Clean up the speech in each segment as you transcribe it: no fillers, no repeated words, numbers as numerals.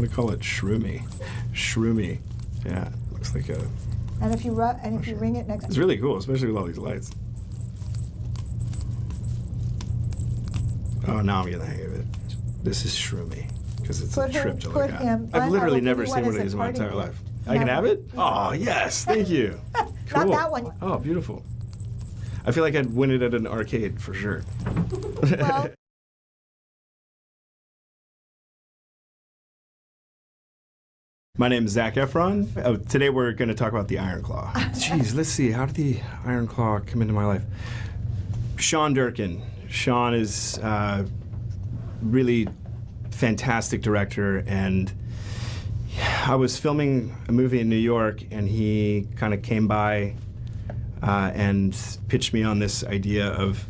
gonna call it Shroomy. Shroomy. Yeah, looks like a... And if you ring it next... It's really cool, especially with all these lights. Oh, now I'm getting the hang of it. This is Shroomy, because it's a trip to look at. I've literally never seen one of these in my entire life. I can have it? Oh, yes, thank you. Cool. Not that one. Oh, beautiful. I feel like I'd win it at an arcade, for sure. Well, My name is Zac Efron. Today we're going to talk about the Iron Claw. Jeez, let's see. How did the Iron Claw come into my life? Sean Durkin. Sean is a really fantastic director, and I was filming a movie in New York, and he kind of came by and pitched me on this idea of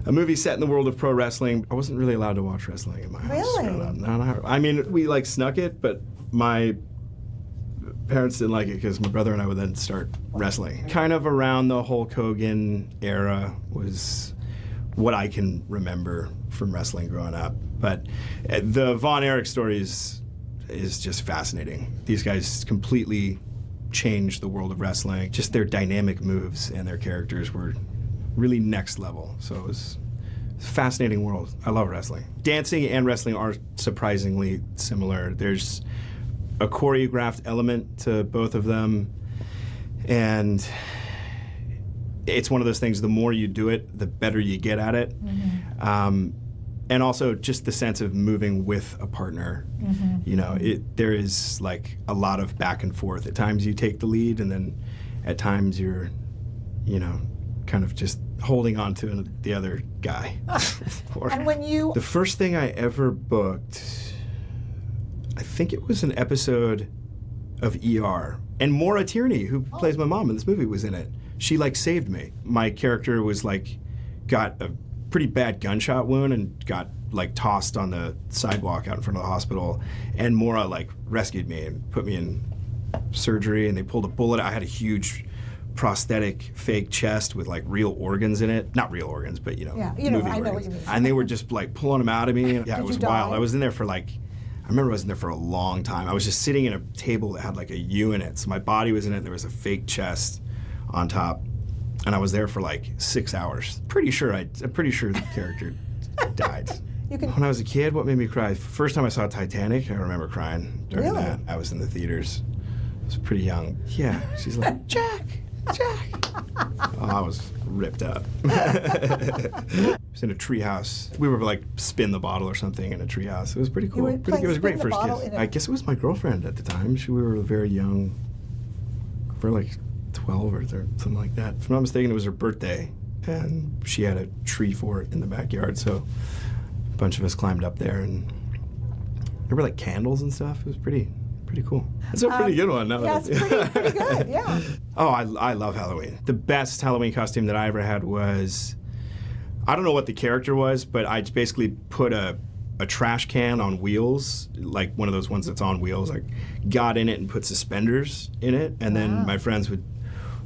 a movie set in the world of pro wrestling. I wasn't really allowed to watch wrestling in my house. Really? No. I mean, we like snuck it, but my parents didn't like it because my brother and I would then start wrestling. Kind of around the Hulk Hogan era was what I can remember from wrestling growing up. But the Von Erich story is just fascinating. These guys completely changed the world of wrestling. Just their dynamic moves and their characters were really next level. So it was a fascinating world. I love wrestling. Dancing and wrestling are surprisingly similar. There's a choreographed element to both of them, and it's one of those things, the more you do it, the better you get at it. Mm-hmm. And also just the sense of moving with a partner. Mm-hmm. You know, there is like a lot of back and forth. At times you take the lead, and then at times you're, you know, kind of just holding on to the other guy. And when you... The first thing I ever booked, I think it was an episode of ER. And Maura Tierney, who plays my mom in this movie, was in it. She like saved me. My character was like, got a pretty bad gunshot wound and got like tossed on the sidewalk out in front of the hospital. And Maura like rescued me and put me in surgery, and they pulled a bullet. I had a huge prosthetic fake chest with like real organs in it. Not real organs, but you know, I know what you mean. And they were just like pulling them out of me. Yeah, Did it was you die? wild. I was in there for like, I remember I was in there for a long time. I was just sitting at a table that had like a U in it. So my body was in it, there was a fake chest on top. And I was there for like 6 hours. I'm pretty sure the character died. When I was a kid, what made me cry? First time I saw Titanic, I remember crying during that. I was in the theaters. I was pretty young. Yeah, she's like, Jack. Oh, I was ripped up. I was in a treehouse. We were like spin the bottle or something in a treehouse. It was pretty cool. It was great first kiss. I guess it was my girlfriend at the time. We were very young. For like 12 or something like that. If I'm not mistaken, it was her birthday, and she had a tree fort in the backyard, so a bunch of us climbed up there, and there were like candles and stuff. It was pretty cool. It's a pretty good one. Yeah, it's pretty good, yeah. Oh, I love Halloween. The best Halloween costume that I ever had was, I don't know what the character was, but I basically put a trash can on wheels, like one of those ones that's on wheels, like got in it and put suspenders in it, and then my friends would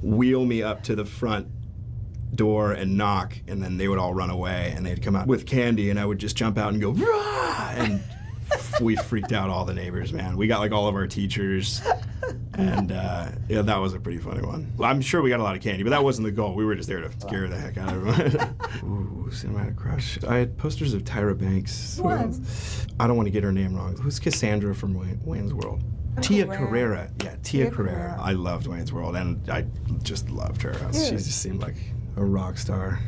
wheel me up to the front door and knock, and then they would all run away, and they'd come out with candy, and I would just jump out and go, rah! And we freaked out all the neighbors, man. We got like all of our teachers, and yeah, that was a pretty funny one. I'm sure we got a lot of candy, but that wasn't the goal. We were just there to scare the heck out of everyone. Ooh, cinematic crush. I had posters of Tyra Banks. I don't want to get her name wrong. Who's Cassandra from Wayne's World? Tia Carrera. Yeah, Tia Carrera. I loved Wayne's World, and I just loved her. She just seemed like a rock star.